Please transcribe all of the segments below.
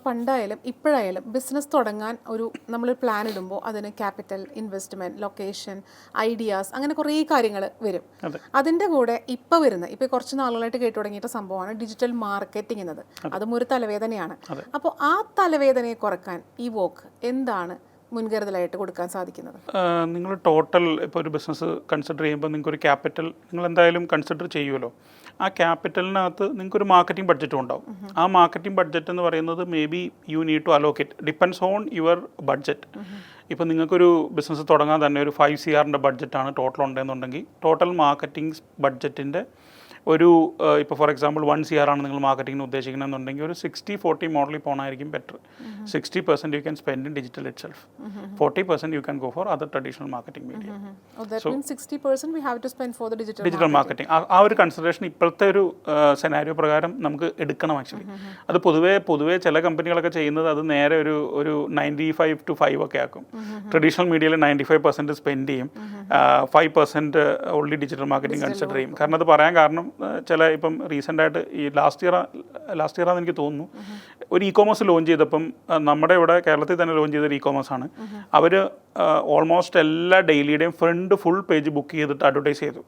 പണ്ടായാലും ഇപ്പോഴായാലും business തുടങ്ങാൻ നമ്മൾ plan ഇടുമ്പോൾ അതിന് ക്യാപിറ്റൽ, ഇൻവെസ്റ്റ്മെൻറ്റ്, ലൊക്കേഷൻ, ഐഡിയാസ്, അങ്ങനെ കുറേ കാര്യങ്ങൾ വരും. അതിൻ്റെ കൂടെ ഇപ്പോൾ കുറച്ച് നാളുകളായിട്ട് കേട്ടു തുടങ്ങിയിട്ട് സംഭവമാണ് ഡിജിറ്റൽ മാർക്കറ്റിംഗ് എന്നത്. അതും ഒരു തലവേദനയാണ്. അപ്പോൾ ആ തലവേദനയെ കുറക്കാൻ ഈ വോക്ക് എന്താണ് മുൻകരുതലായിട്ട് കൊടുക്കാൻ സാധിക്കുന്നത്? നിങ്ങൾ ടോട്ടൽ ഇപ്പോൾ ഒരു ബിസിനസ് കൺസിഡർ ചെയ്യുമ്പോൾ നിങ്ങൾക്കൊരു ക്യാപിറ്റൽ നിങ്ങൾ എന്തായാലും കൺസിഡർ ചെയ്യുമല്ലോ. ആ ക്യാപിറ്റലിനകത്ത് നിങ്ങൾക്കൊരു മാർക്കറ്റിംഗ് ബഡ്ജറ്റും ഉണ്ടാവും. ആ മാർക്കറ്റിംഗ് ബഡ്ജറ്റ് എന്ന് പറയുന്നത് maybe you need to allocate, depends on your budget. ഇപ്പോൾ നിങ്ങൾക്കൊരു ബിസിനസ് തുടങ്ങാൻ തന്നെ ഒരു 5 CR ബഡ്ജറ്റാണ് ടോട്ടൽ ഉണ്ടെന്നുണ്ടെങ്കിൽ ടോട്ടൽ മാർക്കറ്റിംഗ് ബഡ്ജറ്റിൻ്റെ ഒരു ഇപ്പോൾ ഫോർ എക്സാമ്പിൾ 1 CR ആണ് നിങ്ങൾ മാർക്കറ്റിംഗിന് ഉദ്ദേശിക്കണമെന്നുണ്ടെങ്കിൽ ഒരു 60-40 മോഡലിൽ പോകണമായിരിക്കും better. 60% you can spend in digital itself, 40% you can go for other traditional marketing media. Digital marketing ആ ഒരു കൺസിഡറേഷൻ ഇപ്പോഴത്തെ ഒരു സെനാരിയോ പ്രകാരം നമുക്ക് എടുക്കണം ആക്ച്വലി. അത് പൊതുവേ ചില കമ്പനികളൊക്കെ ചെയ്യുന്നത് അത് നേരെ ഒരു 95-5 ഒക്കെ ആക്കും. ട്രഡീഷണൽ മീഡിയയിൽ 95% സ്പെൻഡ് ചെയ്യും, 5% ഓൺലി ഡിജിറ്റൽ മാർക്കറ്റിംഗ് കൺസിഡർ ചെയ്യും. കാരണം അത് പറയാൻ കാരണം ഇപ്പം റീസെൻ്റായിട്ട് ഈ ലാസ്റ്റ് ഇയർ ആണെന്ന് എനിക്ക് തോന്നുന്നു ഒരു ഇ-കോമേഴ്സ് ലോഞ്ച് ചെയ്തപ്പം നമ്മുടെ ഇവിടെ കേരളത്തിൽ തന്നെ ലോഞ്ച് ചെയ്തൊരു ഇ-കോമേഴ്സ് ആണ്. അവർ ഓൾമോസ്റ്റ് എല്ലാ ഡെയിലിയുടെയും ഫ്രണ്ട് ഫുൾ പേജ് ബുക്ക് ചെയ്തിട്ട് അഡ്വർടൈസ് ചെയ്തു.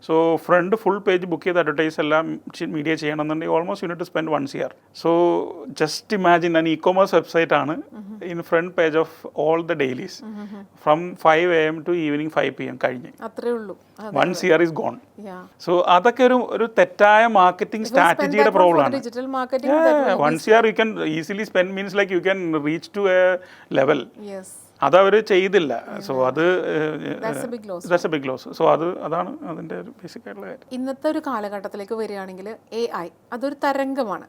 So front full page book ചെയ്ത് അഡ്വർടൈസ് എല്ലാം മീഡിയ ചെയ്യണമെന്നുണ്ടെങ്കിൽ almost you need to spend 1 CR. So just imagine ഞാൻ ഇ-കോമേഴ്സ് വെബ്സൈറ്റ് ആണ് in front page of all the dailies from 5 AM to evening 5 PM കഴിഞ്ഞ് 1 CR is gone. So അതൊക്കെ ഒരു തെറ്റായ marketing സ്ട്രാറ്റജിയുടെ problem ആണ്. 1 CR you can easily spend means like you can reach to a level. അതവർ ചെയ്തില്ല. So that's a big loss. So അതാണ് അതിൻ്റെ ഒരു ബേസിക് ആയിട്ടുള്ള കാര്യം. ഇന്നത്തെ ഒരു കാലഘട്ടത്തിലേക്ക് വരികയാണെങ്കിൽ AI അതൊരു തരംഗമാണ്.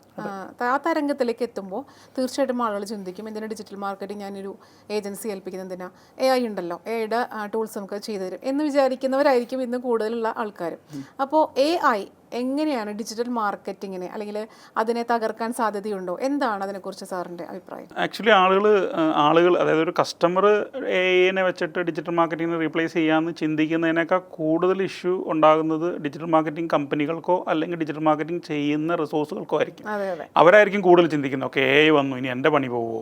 ആ തരംഗത്തിലേക്ക് എത്തുമ്പോൾ തീർച്ചയായിട്ടും ആളുകൾ ചിന്തിക്കും, എന്തിനാ ഡിജിറ്റൽ മാർക്കറ്റിംഗ് ഞാനൊരു ഏജൻസി ഏൽപ്പിക്കുന്നത്, എന്തിനാ AI ഉണ്ടല്ലോ, AIയുടെ ടൂൾസ് നമുക്ക് ചെയ്തു തരും എന്ന് വിചാരിക്കുന്നവരായിരിക്കും ഇന്ന് കൂടുതലുള്ള ആൾക്കാർ. അപ്പോൾ AI എങ്ങനെയാണ് ഡിജിറ്റൽ മാർക്കറ്റിങ്ങിനെ അല്ലെങ്കിൽ അതിനെ തകർക്കാൻ സാധ്യതയുണ്ടോ? എന്താണ് അതിനെക്കുറിച്ച് സാറിൻ്റെ അഭിപ്രായം? ആക്ച്വലി ആളുകൾ അതായത് ഒരു കസ്റ്റമർ AI വെച്ചിട്ട് ഡിജിറ്റൽ മാർക്കറ്റിങ്ങിനെ റീപ്ലേസ് ചെയ്യാമെന്ന് ചിന്തിക്കുന്നതിനേക്കാൾ കൂടുതൽ ഇഷ്യൂ ഉണ്ടാകുന്നത് ഡിജിറ്റൽ മാർക്കറ്റിംഗ് കമ്പനികൾക്കോ അല്ലെങ്കിൽ ഡിജിറ്റൽ മാർക്കറ്റിംഗ് ചെയ്യുന്ന റിസോഴ്സുകൾക്കോ ആയിരിക്കും. അവരായിരിക്കും കൂടുതൽ ചിന്തിക്കുന്നത്, ഓക്കെ AI വന്നു ഇനി എൻ്റെ പണി പോവുമോ,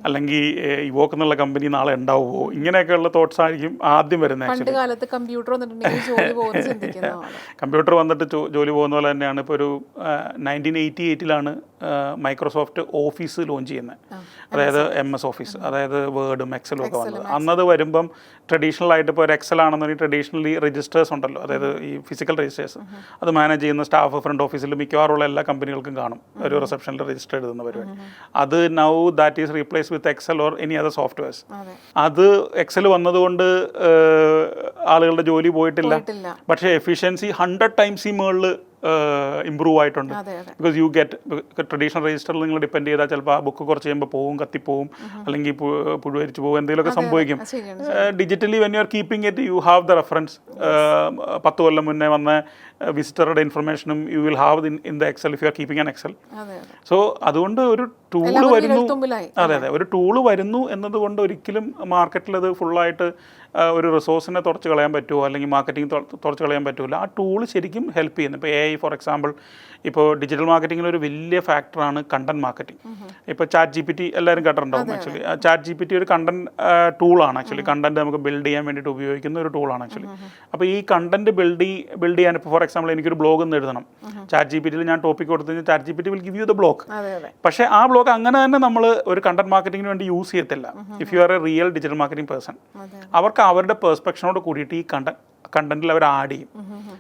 അല്ലെങ്കിൽ ഇവോക്ക് എന്നുള്ള കമ്പനി നാളെ ഉണ്ടാവുമോ, ഇങ്ങനെയൊക്കെയുള്ള തോട്ട്സ് ആയിരിക്കും ആദ്യം വരുന്നത്. പണ്ട് കാലത്ത് കമ്പ്യൂട്ടർ വന്നിട്ട് ജോലി പോകുന്ന പോലെ തന്നെയാണ് ഇപ്പോൾ ഒരു 1988 മൈക്രോസോഫ്റ്റ് ഓഫീസ് ലോഞ്ച് ചെയ്യുന്നത്. അതായത് MS ഓഫീസ്, അതായത് വേർഡും എക്സലും ഒക്കെ വന്നത്. അന്നത് വരുമ്പം ട്രഡീഷണൽ ആയിട്ട് ഇപ്പോൾ ഒരു എക്സൽ ആണെന്നുണ്ടെങ്കിൽ ട്രഡീഷണലി രജിസ്റ്റേഴ്സ് ഉണ്ടല്ലോ, അതായത് ഈ ഫിസിക്കൽ രജിസ്റ്റേഴ്സ്, അത് മാനേജ് ചെയ്യുന്ന സ്റ്റാഫ് ഫ്രണ്ട് ഓഫീസിൽ മിക്കവാറുള്ള എല്ലാ കമ്പനികൾക്കും കാണും ഒരു റിസപ്ഷനിൽ രജിസ്റ്റർ എഴുതുന്ന പരിപാടി. അത് now that is replace with Excel or any other softwares. അത് എക്സൽ വന്നതുകൊണ്ട് ആളുകളുടെ ജോലി പോയിട്ടില്ല, പക്ഷേ എഫിഷ്യൻസി 100 times മുകളിൽ ഇമ്പ്രൂവ് ആയിട്ടുണ്ട്. ബിക്കോസ് യു ഗെറ്റ് ട്രഡീഷണൽ രജിസ്റ്ററിൽ നിങ്ങൾ ഡിപ്പെൻഡ് ചെയ്താൽ ചിലപ്പോൾ ആ ബുക്ക് കുറച്ച് കഴിയുമ്പോൾ പോവും, കത്തിപ്പോവും, അല്ലെങ്കിൽ പുഴുവരിച്ച് പോകും, എന്തെങ്കിലുമൊക്കെ സംഭവിക്കും. Digitally when you are keeping it you have the reference. 10 കൊല്ലം മുന്നേ വന്ന വിസിറ്ററുടെ ഇൻഫർമേഷനും you will have in the excel if you are keeping an excel. So അതുകൊണ്ട് ഒരു ടൂള് വരുന്നു, ഒരു ടൂള് വരുന്നു എന്നതുകൊണ്ട് ഒരിക്കലും മാർക്കറ്റിൽ അത് ഫുള്ളായിട്ട് ഒരു റിസോഴ്സിനെ തുറച്ച് കളയാൻ പറ്റുമോ അല്ലെങ്കിൽ മാർക്കറ്റിംഗ് തുറച്ച് കളയാൻ പറ്റില്ല. ആ ടൂള് ശരിക്കും ഹെൽപ്പ് ചെയ്യുന്നു. ഇപ്പോൾ AI ഫോർ എക്സാമ്പിൾ, ഇപ്പോൾ ഡിജിറ്റൽ മാർക്കറ്റിങ്ങിൽ ഒരു വലിയ ഫാക്ടറാണ് കണ്ടന്റ് മാർക്കറ്റിംഗ്. ഇപ്പോൾ ChatGPT എല്ലാവരും കേട്ടിട്ടുണ്ടാവും. ആക്ച്വലി ChatGPT ഒരു കണ്ടന്റ് ടൂളാണ്. ആക്ച്വലി കണ്ടന്റ് നമുക്ക് ബിൽഡ് ചെയ്യാൻ വേണ്ടിയിട്ട് ഉപയോഗിക്കുന്ന ഒരു ടൂളാണ് ആക്ച്വലി. അപ്പോൾ ഈ കണ്ടന്റ് ബിൽഡ് ചെയ്യാൻ ഇപ്പോൾ ഫോർ എക്സാമ്പിൾ എനിക്കൊരു ബ്ലോഗ് ഒന്ന് എഴുതണം, ChatGPTയിൽ ഞാൻ ടോപ്പിക് കൊടുത്തു കഴിഞ്ഞാൽ ChatGPT will give you the blog. പക്ഷേ ആ ബ്ലോഗ് അങ്ങനെ തന്നെ നമ്മൾ ഒരു കണ്ടന്റ് മാർക്കറ്റിങ്ങിന് വേണ്ടി യൂസ് ചെയ്യത്തില്ല. If you R A real digital marketing person, അവർക്ക് അവരുടെ പെർസ്പെക്ഷനോട് കൂടിയിട്ട് ഈ കണ്ടന്റിൽ അവർ ആഡ് ചെയ്യും.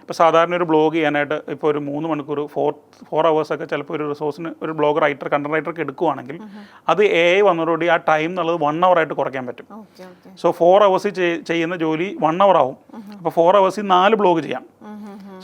ഇപ്പോൾ സാധാരണ ഒരു ബ്ലോഗ് ചെയ്യാനായിട്ട് ഇപ്പോൾ ഒരു 3 മണിക്കൂർ 4 hours ഒക്കെ ചിലപ്പോൾ ഒരു റിസോഴ്സിന് ഒരു ബ്ലോഗ് റൈറ്റർ കണ്ടന്റ് റൈറ്റർക്ക് എടുക്കുകയാണെങ്കിൽ അത് AI വന്നതോടുകൂടി ആ ടൈം എന്നുള്ളത് 1 hour ആയിട്ട് കുറയ്ക്കാൻ പറ്റും. സോ 4 hours ചെയ്യുന്ന ജോലി 1 hour ആവും. അപ്പോൾ 4 hours 4 ബ്ലോഗ് ചെയ്യാം.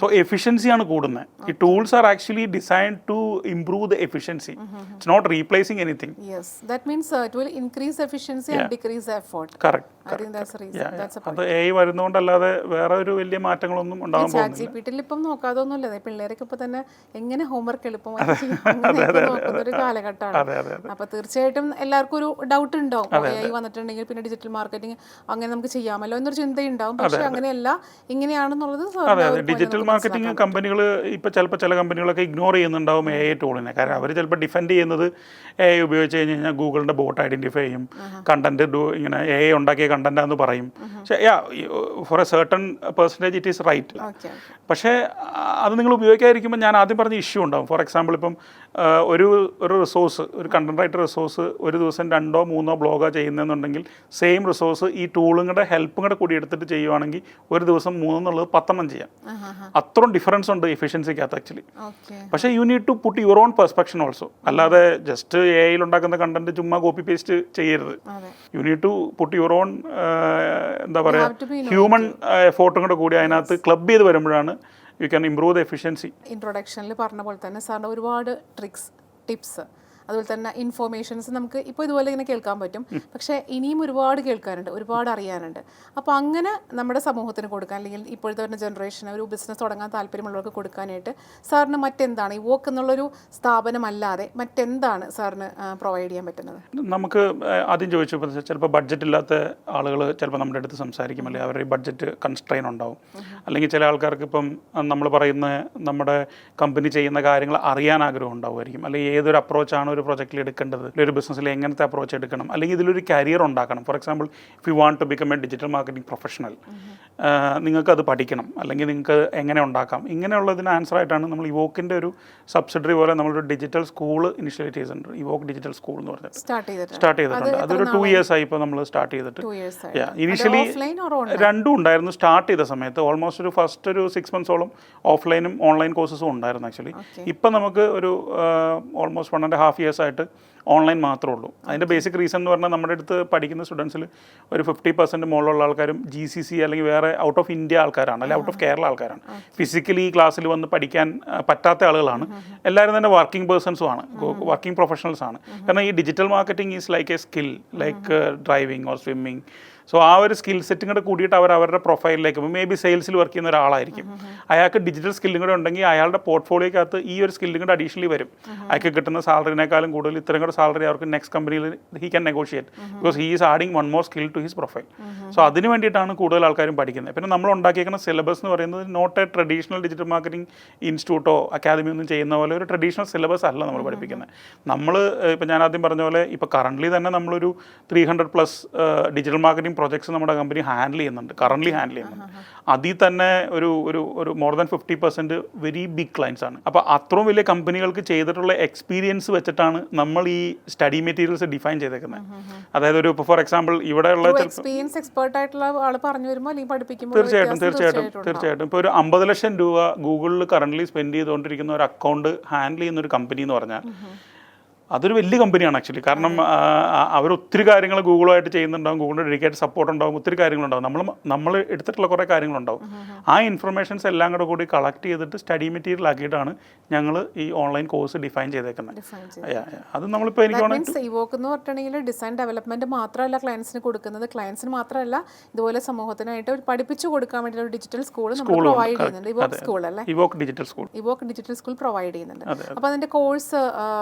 സോ എഫിഷ്യൻസിയാണ് കൂടുന്നത്. ഈ tools are actually designed to improve the efficiency. It's not replacing anything. Yes, that means it will increase efficiency and decrease the effort. Correct. I think that's the reason. That's a point. അത് AI വരുന്നതുകൊണ്ടല്ലാതെ വേറെ ഒരു വലിയ മാറ്റങ്ങളൊന്നും ഉണ്ടാകാൻ പോകുന്നില്ല. ChatGPTയിൽ ഇപ്പം നോക്കാതൊന്നുമില്ല. പിള്ളേരൊക്കെ ഇപ്പം തന്നെ എങ്ങനെ ഹോംവർക്ക് എളുപ്പമായി നോക്കുന്ന ഒരു കാലഘട്ടമാണ്. അപ്പോൾ തീർച്ചയായിട്ടും എല്ലാവർക്കും ഒരു ഡൗട്ട് ഉണ്ടാവും, AI വന്നിട്ടുണ്ടെങ്കിൽ പിന്നെ ഡിജിറ്റൽ മാർക്കറ്റിംഗ് അങ്ങനെ നമുക്ക് ചെയ്യാമല്ലോ എന്നൊരു ചിന്തയുണ്ടാവും. പക്ഷേ അങ്ങനെയല്ല, ഇങ്ങനെയാണെന്നുള്ളത് ഡിജിറ്റൽ മാർക്കറ്റിംഗ് കമ്പനികൾ ഇപ്പോൾ ചിലപ്പോൾ ചില കമ്പനികളൊക്കെ ഇഗ്നോർ ചെയ്യുന്നുണ്ടാവും AI ടൂളിനെ. കാരണം അവർ ചിലപ്പോൾ ഡിഫെൻഡ് ചെയ്യുന്നത് AI ഉപയോഗിച്ച് കഴിഞ്ഞ് കഴിഞ്ഞാൽ ഗൂഗിളിൻ്റെ ബോട്ട് ഐഡൻറ്റിഫൈ ചെയ്യും, കണ്ടന്റ് ഇങ്ങനെ AI ഉണ്ടാക്കിയ കണ്ടന്റാന്ന് പറയും. പക്ഷേ for a certain percentage it is right. പക്ഷേ അത് നിങ്ങൾ ഉപയോഗിക്കാതിരിക്കുമ്പോൾ ഞാൻ ആദ്യം പറഞ്ഞ ഇഷ്യൂ ഉണ്ടാവും. ഫോർ എക്സാമ്പിൾ ഇപ്പം ഒരു റിസോഴ്സ്, ഒരു കണ്ടന്റ് റൈറ്റർ റിസോഴ്സ് ഒരു ദിവസം 2 or 3 ബ്ലോഗാണ് ചെയ്യുന്നതെന്നുണ്ടെങ്കിൽ സെയിം റിസോഴ്സ് ഈ ടൂളും കൂടെ ഹെൽപ്പും കൂടെ കൂടി എടുത്തിട്ട് ചെയ്യുവാണെങ്കിൽ ഒരു ദിവസം 3 എന്നുള്ളത് 10 ചെയ്യാം. അത്രയും ഡിഫറൻസ് ഉണ്ട് എഫിഷ്യൻസിക്കകത്ത് ആക്ച്വലി. പക്ഷേ you need to put your own perspective also. അല്ലാതെ ജസ്റ്റ് AI ഉണ്ടാക്കുന്ന കണ്ടന്റ് ചുമ്മാ കോപ്പി പേസ്റ്റ് ചെയ്യരുത്. You need to put your own എന്താ പറയുക ഹ്യൂമൻ എഫോർട്ടും കൂടെ കൂടി അതിനകത്ത് ക്ലബ് ചെയ്ത് വരുമ്പോഴാണ് you can improve the efficiency. ഇൻട്രൊഡക്ഷനിൽ പറഞ്ഞ പോലെ തന്നെ സാറിൻ്റെ ഒരുപാട് ട്രിക്സ്, ടിപ്സ്, അതുപോലെ തന്നെ ഇൻഫോർമേഷൻസ് നമുക്ക് ഇപ്പോൾ ഇതുപോലെ ഇങ്ങനെ കേൾക്കാൻ പറ്റും. പക്ഷേ ഇനിയും ഒരുപാട് കേൾക്കാനുണ്ട്, ഒരുപാട് അറിയാനുണ്ട്. അപ്പോൾ അങ്ങനെ നമ്മുടെ സമൂഹത്തിന് കൊടുക്കാൻ, അല്ലെങ്കിൽ ഇപ്പോഴത്തെ വരുന്ന ജനറേഷന് ഒരു ബിസിനസ് തുടങ്ങാൻ താല്പര്യമുള്ളവർക്ക് കൊടുക്കാനായിട്ട് സാറിന് മറ്റെന്താണ് ഈ വോക്ക് എന്നുള്ളൊരു സ്ഥാപനമല്ലാതെ മറ്റെന്താണ് സാറിന് പ്രൊവൈഡ് ചെയ്യാൻ പറ്റുന്നത്? നമുക്ക് ആദ്യം ചോദിച്ചപ്പോൾ ചിലപ്പോൾ ബഡ്ജറ്റ് ഇല്ലാത്ത ആളുകൾ ചിലപ്പോൾ നമ്മുടെ അടുത്ത് സംസാരിക്കും, അല്ലെങ്കിൽ അവരുടെ ബഡ്ജറ്റ് കൺസ്ട്രെയിൻ ഉണ്ടാവും. അല്ലെങ്കിൽ ചില ആൾക്കാർക്ക് ഇപ്പം നമ്മൾ പറയുന്ന നമ്മുടെ കമ്പനി ചെയ്യുന്ന കാര്യങ്ങൾ അറിയാൻ ആഗ്രഹം ഉണ്ടാവുമായിരിക്കും. അല്ലെങ്കിൽ ഏതൊരു അപ്രോച്ചാണ് ഒരു പ്രൊജക്റ്റിൽ എടുക്കേണ്ടത്, ഒരു ബിസിനസ്സിൽ എങ്ങനത്തെ അപ്രോച്ച് എടുക്കണം, അല്ലെങ്കിൽ ഇതിലൊരു കരിയർ ഉണ്ടാക്കണം. For example if you want to become a digital marketing professional, നിങ്ങൾക്ക് അത് പഠിക്കണം, അല്ലെങ്കിൽ നിങ്ങൾക്ക് എങ്ങനെ ഉണ്ടാക്കാം, ഇങ്ങനെയുള്ളതിന് ആൻസർ ആയിട്ടാണ് നമ്മൾ ഇവോക്കിൻ്റെ ഒരു സബ്സിഡറി പോലെ നമ്മളൊരു ഡിജിറ്റൽ സ്കൂൾ ഇനിഷ്യേറ്റ് ചെയ്തിട്ടുണ്ട്. ഇവോക്ക് ഡിജിറ്റൽ സ്കൂൾ എന്ന് പറഞ്ഞിട്ട് സ്റ്റാർട്ട് ചെയ്തിട്ടുണ്ട്. അതൊരു 2 years ആയി ഇപ്പോൾ നമ്മൾ സ്റ്റാർട്ട് ചെയ്തിട്ട്. ഇനിഷ്യലി രണ്ടും ഉണ്ടായിരുന്നു. സ്റ്റാർട്ട് ചെയ്ത സമയത്ത് ഓൾമോസ്റ്റ് ഒരു ഫസ്റ്റ് ഒരു 6 months ഓഫ്ലൈനും ഓൺലൈൻ കോഴ്സസും ഉണ്ടായിരുന്നു ആക്ച്വലി. ഇപ്പം നമുക്ക് ഒരു ഓൾമോസ്റ്റ് 1.5 years ആയിട്ട് ഓൺലൈൻ മാത്രമേ ഉള്ളൂ. അതിൻ്റെ ബേസിക് റീസൺ എന്ന് പറഞ്ഞാൽ നമ്മുടെ അടുത്ത് പഠിക്കുന്ന സ്റ്റുഡൻസിൽ ഒരു 50% മുകളിലുള്ള ആൾക്കാരും GCC അല്ലെങ്കിൽ വേറെ ഔട്ട് ഓഫ് ഇന്ത്യ ആൾക്കാരാണ്, അല്ലെങ്കിൽ ഔട്ട് ഓഫ് കേരള ആൾക്കാരാണ്. ഫിസിക്കലി ഈ ക്ലാസ്സിൽ വന്ന് പഠിക്കാൻ പറ്റാത്ത ആളുകളാണ്. എല്ലാവരും തന്നെ വർക്കിംഗ് പേഴ്സൺസും ആണ്, വർക്കിംഗ് പ്രൊഫഷണൽസ് ആണ്. കാരണം ഈ digital marketing is like A skill, like driving or swimming. So ആ ഒരു സ്കിൽ സെറ്റും കൂടെ കൂടിയിട്ട് അവരുടെ പ്രൊഫൈലിലേക്ക് മേ ബി സെയിൽസിൽ വർക്ക് ചെയ്യുന്ന ഒരാളായിരിക്കും. അയാൾക്ക് ഡിജിറ്റൽ സ്കില്ലും കൂടെ ഉണ്ടെങ്കിൽ അയാളുടെ പോർട്ട്ഫോളിയോക്കകത്ത് ഈ ഒരു സ്കില്ലും കൂടെ അഡീഷണലി വരും. അയാൾക്ക് കിട്ടുന്ന സാലറിനേക്കാളും കൂടുതൽ ഇത്രയും കൂടെ സാലറി അവർക്ക് നെക്സ്റ്റ് കമ്പനിയിൽ he can negotiate, because he is adding 1 more skill to his profile. So അതിന് വേണ്ടിയിട്ടാണ് കൂടുതൽ ആൾക്കാരും പഠിക്കുന്നത്. പിന്നെ നമ്മൾ ഉണ്ടാക്കിയേക്കുന്ന സിലബസ് എന്ന് പറയുന്നത് not a traditional digital marketing ഇൻസ്റ്റിറ്റ്യൂട്ടോ അക്കാദമി ഒന്നും ചെയ്യുന്ന പോലെ ഒരു ട്രഡീഷണൽ സിലബസ് അല്ല നമ്മൾ പഠിപ്പിക്കുന്നത്. നമ്മൾ ഇപ്പോൾ ഞാൻ ആദ്യം പറഞ്ഞ പോലെ ഇപ്പോൾ കറൻ്റ്ലി തന്നെ നമ്മളൊരു 300+ ഡിജിറ്റൽ മാർക്കറ്റിംഗ് പ്രോജക്ട്സ് നമ്മുടെ കമ്പനി കറൻ്റ്ലി ഹാൻഡിൽ ചെയ്യുന്നുണ്ട്. അതിൽ തന്നെ ഒരു more than 50% very big clients ആണ്. അപ്പോൾ അത്രയും വലിയ കമ്പനികൾക്ക് ചെയ്തിട്ടുള്ള എക്സ്പീരിയൻസ് വെച്ചിട്ടാണ് നമ്മൾ ഈ സ്റ്റഡി മെറ്റീരിയൽസ് ഡിഫൈൻ ചെയ്തേക്കുന്നത്. അതായത് ഒരു ഫോർ എക്സാമ്പിൾ ഇവിടെയുള്ള തീർച്ചയായിട്ടും ഇപ്പോൾ ഒരു 50 ലക്ഷം രൂപ ഗൂഗിളിൽ കറൻ്റ്ലി സ്പെൻഡ് ചെയ്തുകൊണ്ടിരിക്കുന്ന ഒരു അക്കൗണ്ട് ഹാൻഡിൽ ചെയ്യുന്ന ഒരു കമ്പനി എന്ന് പറഞ്ഞാൽ അതൊരു വലിയ കമ്പനിയാണ് ആക്ച്വലി. കാരണം അവർ ഒത്തിരി കാര്യങ്ങൾ ഗൂഗിളുമായിട്ട് ചെയ്യുന്നുണ്ടാവും, ഗൂഗിളിൻ്റെ ഡെഡിക്കേറ്റഡ് സപ്പോർട്ട് ഉണ്ടാവും, ഒത്തിരി കാര്യങ്ങളുണ്ടാവും. നമ്മൾ എടുത്തിട്ടുള്ള കുറേ കാര്യങ്ങളുണ്ടാവും. ആ ഇൻഫർമേഷൻസ് എല്ലാം കൂടി കളക്ട് ചെയ്തിട്ട് സ്റ്റഡി മെറ്റീരിയൽ ആക്കിയിട്ടാണ് ഞങ്ങൾ ഈ ഓൺലൈൻ കോഴ്സ് ഡിഫൈൻ ചെയ്തേക്കുന്നത്. അത് നമ്മളിപ്പോൾ എനിക്ക് പറഞ്ഞിട്ടുണ്ടെങ്കിൽ ഡിസൈൻ ഡെവലപ്മെന്റ് മാത്രമല്ല ക്ലയൻസിന് കൊടുക്കുന്നത്, ക്ലയൻസിന് മാത്രമല്ല ഇതുപോലെ സമൂഹത്തിനായിട്ട് പഠിപ്പിച്ചു കൊടുക്കാൻ വേണ്ടി ഒരു ഡിജിറ്റൽ സ്കൂൾ നമ്മൾ പ്രൊവൈഡ് ചെയ്യുന്നുണ്ട്. ഇവോക്ക് സ്കൂൾ അല്ലേ? ഇവോക്ക് ഡിജിറ്റൽ സ്കൂൾ പ്രൊവൈഡ് ചെയ്യുന്നുണ്ട്. അപ്പോൾ അതിന്റെ കോഴ്സ്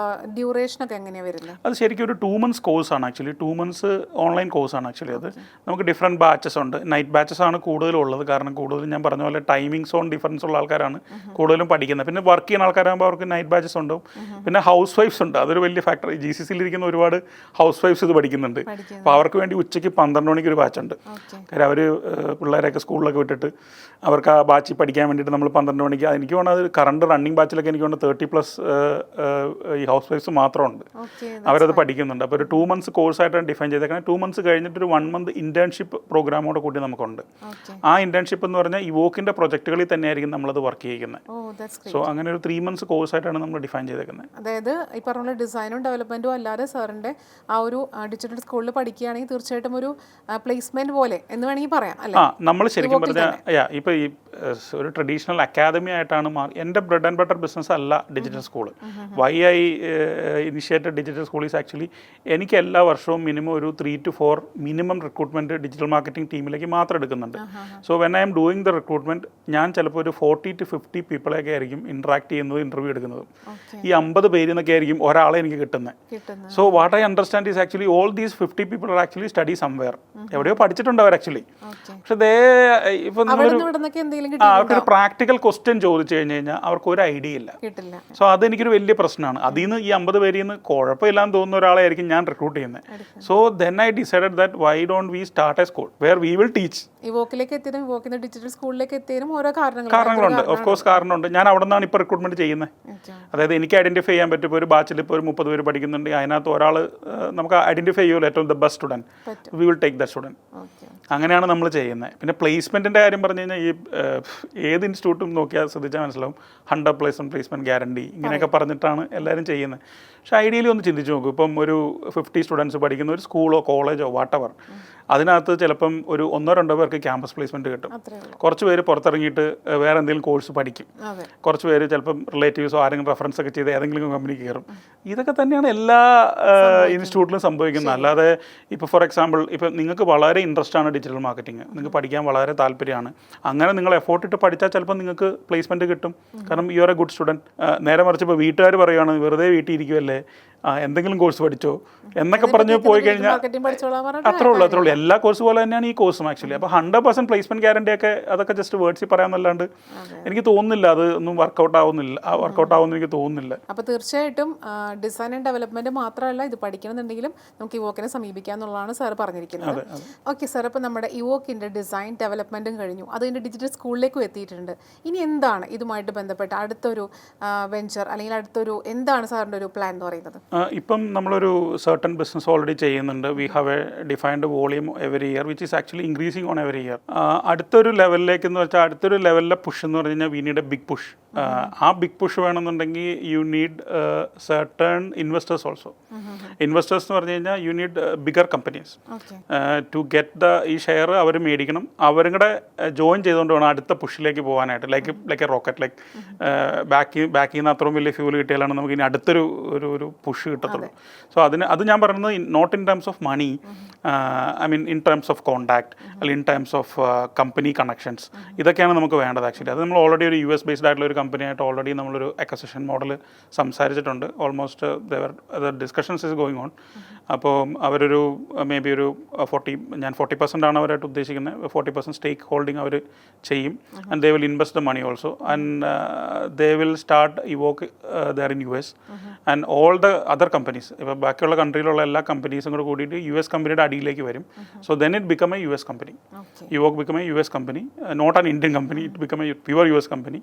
ഡ്യൂറേഷൻ അത് ശരിക്കും ഒരു 2 months കോഴ്സാണ് ആക്ച്വലി. 2 months ഓൺലൈൻ കോഴ്സാണ് ആക്ച്വലി. അത് നമുക്ക് ഡിഫറെൻറ്റ് ബാച്ചസ് ഉണ്ട്. നൈറ്റ് ബാച്ചസ് ആണ് കൂടുതലുള്ളത്. കാരണം കൂടുതലും ഞാൻ പറഞ്ഞ പോലെ ടൈമിംഗ് സോൺ ഡിഫറൻസ് ഉള്ള ആൾക്കാരാണ് കൂടുതലും പഠിക്കുന്നത്. പിന്നെ വർക്ക് ചെയ്യുന്ന ആൾക്കാരാകുമ്പോൾ അവർക്ക് നൈറ്റ് ബാച്ചസ് ഉണ്ടാവും. പിന്നെ ഹൗസ് വൈഫ്സ് ഉണ്ട്, അതൊരു വലിയ ഫാക്ടർ. GCCയിൽ ഇരിക്കുന്ന ഒരുപാട് ഹൗസ് വൈഫ്സ് ഇത് പഠിക്കുന്നുണ്ട്. അപ്പോൾ അവർക്ക് വേണ്ടി ഉച്ചയ്ക്ക് 12 മണിക്ക് ഒരു ബാച്ചുണ്ട്. കാര്യം അവർ പിള്ളേരെയൊക്കെ സ്കൂളിലൊക്കെ വിട്ടിട്ട് അവർക്ക് ആ ബാച്ചിൽ പഠിക്കാൻ വേണ്ടിയിട്ട് നമ്മൾ 12 മണിക്ക്, എനിക്ക് വേണം അത് കറണ്ട് റണ്ണിങ് ബാച്ചിലൊക്കെ എനിക്ക് വേണം 30+ ഈ ഹൗസ് വൈഫ്സ് മാത്രം ഉണ്ട്, അവരത് പഠിക്കുന്നുണ്ട്. അപ്പോൾ ഒരു 2 months കോഴ്സായിട്ടാണ് ഡിഫൈൻ ചെയ്തേക്കുന്നത്. 2 months കഴിഞ്ഞിട്ട് ഒരു 1 month ഇന്റേൺഷിപ്പ് പ്രോഗ്രാമോടെ കൂടി നമുക്കുണ്ട്. ആ ഇന്റേൺഷിപ്പ് എന്ന് പറഞ്ഞാൽ ഇവോക്കിൻ്റെ പ്രൊജക്റ്റുകളിൽ തന്നെയായിരിക്കും നമ്മളത് വർക്ക് ചെയ്യുന്നത്. സോ അങ്ങനെ ഒരു 3 months കോഴ്സായിട്ടാണ് നമ്മൾ ഡിഫൈൻ ചെയ്തേക്കുന്നത്. അതായത് ഈ പറഞ്ഞ ഡിസൈനും ഡെവലപ്മെന്റും അല്ലാതെ സാറിൻ്റെ ആ ഒരു ഡിജിറ്റൽ സ്കൂളിൽ പഠിക്കുകയാണെങ്കിൽ തീർച്ചയായിട്ടും ഒരു പ്ലേസ്മെന്റ് പോലെ എന്ന് വേണമെങ്കിൽ പറയാം അല്ലേ? നമ്മൾ ശരിക്കും പറഞ്ഞാൽ ഇപ്പോൾ ഈ ഒരു ട്രഡീഷണൽ അക്കാദമി ആയിട്ടാണ് എൻ്റെ ബ്രെഡ് ആൻഡ് ബട്ടർ ബിസിനസ് അല്ല digital school. Why I initiated digital school is actually എനിക്ക് എല്ലാ വർഷവും മിനിമം ഒരു 3 to 4 minimum recruitment digital marketing ടീമിലേക്ക് മാത്രം എടുക്കുന്നുണ്ട്. So when I'm doing the recruitment ഞാൻ ചിലപ്പോൾ ഒരു 40 to 50 പീപ്പിളൊക്കെ ആയിരിക്കും ഇൻട്രാക്ട് ചെയ്യുന്നത്, ഇൻ്റർവ്യൂ എടുക്കുന്നത്. ഈ 50 പേരിൽ നിന്നൊക്കെ ആയിരിക്കും ഒരാളെ എനിക്ക് കിട്ടുന്നത്. So what I understand is actually all these 50 people are actually study somewhere. എവിടെയോ പഠിച്ചിട്ടുണ്ട് അവർ ആക്ച്വലി. പക്ഷേ ഇപ്പം അവർക്കൊരു പ്രാക്ടിക്കൽ ക്വസ്റ്റ്യൻ ചോദിച്ചു കഴിഞ്ഞാൽ അവർക്ക് ഒരു ഐഡിയ ഇല്ല. സോ അതെനിക്കൊരു വലിയ പ്രശ്നമാണ്. അതിൽ നിന്ന് ഈ 50 പേരിൽ നിന്ന് കുഴപ്പമില്ലാന്ന് തോന്നുന്ന ഒരാളെ ആയിരിക്കും ഞാൻ റിക്രൂട്ട് ചെയ്യുന്നത്. So then I decided that why don't we start a school where we will teach. Digital സ്കൂളിലേക്ക് എത്തിയതിനും ഓരോ കാരണങ്ങളുണ്ട്. ഓഫ് കോഴ്സ് കാരണമുണ്ട്. ഞാൻ അവിടെ നിന്നാണ് ഇപ്പോൾ റിക്രൂട്ട്മെന്റ് ചെയ്യുന്നത്. അതായത് എനിക്ക് ഐഡന്റിഫൈ ചെയ്യാൻ പറ്റും. ഇപ്പോൾ ഒരു ബാച്ചിൽ ഇപ്പോൾ ഒരു 30 പേര് പഠിക്കുന്നുണ്ട്. അതിനകത്ത് ഒരാൾ നമുക്ക് ഐഡന്റിഫൈ ചെയ്യുമല്ലോ ഏറ്റവും the best student, we will take the student. അങ്ങനെയാണ് നമ്മൾ ചെയ്യുന്നത്. പിന്നെ പ്ലേസ്മെൻറ്റിൻ്റെ കാര്യം പറഞ്ഞു കഴിഞ്ഞാൽ ഈ ഏത് ഇൻസ്റ്റിറ്റ്യൂട്ടും നോക്കിയാൽ ശ്രദ്ധിച്ചാൽ മനസ്സിലാവും 100% പ്ലേസ്മെൻറ്റ് ഗ്യാരണ്ടി ഇങ്ങനെയൊക്കെ പറഞ്ഞിട്ടാണ് എല്ലാവരും ചെയ്യുന്നത്. പക്ഷേ ഐഡിയലി ഒന്ന് ചിന്തിച്ച് നോക്കും. ഇപ്പം ഒരു 50 സ്റ്റുഡൻസ് പഠിക്കുന്ന ഒരു സ്കൂളോ കോളേജോ വാട്ടവർ, അതിനകത്ത് ചിലപ്പം ഒരു 1-2 പേർക്ക് ക്യാമ്പസ് പ്ലേസ്മെൻറ്റ് കിട്ടും. കുറച്ച് പേര് പുറത്തിറങ്ങിയിട്ട് വേറെ എന്തെങ്കിലും കോഴ്സ് പഠിക്കും. കുറച്ച് പേര് ചിലപ്പം റിലേറ്റീവ്സോ ആരെങ്കിലും റെഫറൻസ് ഒക്കെ ചെയ്ത് ഏതെങ്കിലും കമ്പനി കയറും. ഇതൊക്കെ തന്നെയാണ് എല്ലാ ഇൻസ്റ്റിറ്റ്യൂട്ടിലും സംഭവിക്കുന്നത്. അല്ലാതെ ഇപ്പോൾ ഫോർ എക്സാമ്പിൾ ഇപ്പോൾ നിങ്ങൾക്ക് വളരെ ഇൻട്രസ്റ്റ് ആണ് ഡിജിറ്റൽ മാർക്കറ്റിംഗ്, നിങ്ങൾക്ക് പഠിക്കാൻ വളരെ താല്പര്യമാണ്, അങ്ങനെ നിങ്ങൾ എഫോർട്ട് ഇട്ട് പഠിച്ചാൽ ചിലപ്പോൾ നിങ്ങൾക്ക് പ്ലേസ്മെൻറ്റ് കിട്ടും. കാരണം you are A good student. നേരെ മറിച്ച് ഇപ്പോൾ വീട്ടുകാർ പറയുകയാണ് വെറുതെ വീട്ടിൽ ഇരിക്കുമല്ലേ, എന്തെങ്കിലും കോഴ്സ് പഠിച്ചോ എന്നൊക്കെ പറഞ്ഞ് പോയി കഴിഞ്ഞാൽ അത്രേ ഉള്ളൂ. എല്ലാ കോഴ്സ് പോലെ തന്നെയാണ് ഈ കോഴ്സും ആക്ച്വലി. അപ്പോൾ 100% പ്ലേസ്മെന്റ് ഗ്യാരണ്ടി ഒക്കെ അതൊക്കെ ജസ്റ്റ് വേർഡ്സിൽ പറയാമെന്നല്ലാണ്ട് എനിക്ക് തോന്നുന്നില്ല അത് ഒന്നും വർക്കൗട്ട് ആവുമെന്ന് എനിക്ക് തോന്നുന്നില്ല. അപ്പോൾ തീർച്ചയായിട്ടും ഡിസൈൻ ആൻഡ് ഡെവലപ്മെന്റ് മാത്രമല്ല, ഇത് പഠിക്കണമെന്നുണ്ടെങ്കിലും നമുക്ക് ഇവോക്കിനെ സമീപിക്കാം എന്നുള്ളതാണ് സാർ പറഞ്ഞിരിക്കുന്നത്. ഓക്കെ സാർ, അപ്പോൾ നമ്മുടെ ഇവോക്കിൻ്റെ ഡിസൈൻ ഡെവലപ്മെന്റും കഴിഞ്ഞു, അതിൻ്റെ ഡിജിറ്റൽ സ്കൂളിലേക്കും എത്തിയിട്ടുണ്ട്. ഇനി എന്താണ് ഇതുമായിട്ട് ബന്ധപ്പെട്ട് അടുത്തൊരു വെഞ്ചർ അല്ലെങ്കിൽ അടുത്തൊരു എന്താണ് സാറിൻ്റെ ഒരു പ്ലാൻ എന്ന് പറയുന്നത്? ഇപ്പം നമ്മളൊരു സർട്ടൺ ബിസിനസ് ഓൾറെഡി ചെയ്യുന്നുണ്ട്. We have A defined volume every year which is actually increasing on every year. അടുത്തൊരു ലെവലിലേക്ക് എന്ന് വെച്ചാൽ അടുത്തൊരു ലെവലിലെ പുഷ് എന്ന് പറഞ്ഞു കഴിഞ്ഞാൽ we need a big push. ആ ബിഗ് പുഷ് വേണമെന്നുണ്ടെങ്കിൽ you need certain investors also. Investors എന്ന് പറഞ്ഞു കഴിഞ്ഞാൽ you need bigger companies to get ഈ ഷെയർ അവർ മേടിക്കണം. അവരും കൂടെ ജോയിൻ ചെയ്തുകൊണ്ട് വേണം അടുത്ത പുഷിലേക്ക് പോകാനായിട്ട്. ലൈക്ക് എ റോക്കറ്റ്, ലൈക്ക് ബാക്കിൽ നിന്ന് അത്രയും വലിയ ഫ്യൂൽ കിട്ടിയാലാണ് നമുക്ക് ഇനി അടുത്തൊരു ഒരു പുഷ് കിട്ടത്തുള്ളൂ. സോ അത് ഞാൻ പറയുന്നത് not in terms of money, I mean in terms of contact അല്ലെങ്കിൽ in terms of company connections. ഇതൊക്കെയാണ് നമുക്ക് വേണ്ടത് ആക്ച്വലി. അത് നമ്മൾ ഓൾറെഡി ഒരു US ബേസ്ഡ് ആയിട്ടുള്ള ഒരു കമ്പനിയായിട്ട് ഓൾറെഡി നമ്മളൊരു അക്വസിഷൻ മോഡൽ സംസാരിച്ചിട്ടുണ്ട്. Almost discussions is going on. അപ്പോൾ അവരൊരു മേ ബി ഒരു 40% ആണ് അവരായിട്ട് ഉദ്ദേശിക്കുന്നത്. 40% സ്റ്റേക്ക് ഹോൾഡിംഗ് അവർ ചെയ്യും. And they will invest the money also. And they will start Evoke there in US and all the other companies. ഇപ്പോൾ ബാക്കിയുള്ള കൺട്രിയിലുള്ള എല്ലാ കമ്പനീസും കൂടെ കൂടിയിട്ട് US കമ്പനിയുടെ അടിയിലേക്ക് വരും. So then it become a US company. Evoke become a US company, not an Indian company. It become a pure US company.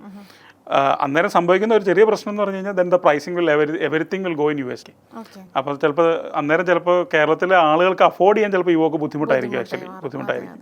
അന്നേരം സംഭവിക്കുന്ന ഒരു ചെറിയ പ്രശ്നം എന്ന് പറഞ്ഞു കഴിഞ്ഞാൽ then the pricing will everything will go in USD. അപ്പോൾ ചിലപ്പോൾ കേരളത്തിലെ ആളുകൾക്ക് അഫോർഡ് ചെയ്യാൻ ചിലപ്പോൾ ഇവോക്ക് ബുദ്ധിമുട്ടായിരിക്കും. ആക്ച്വലി ബുദ്ധിമുട്ടായിരിക്കും.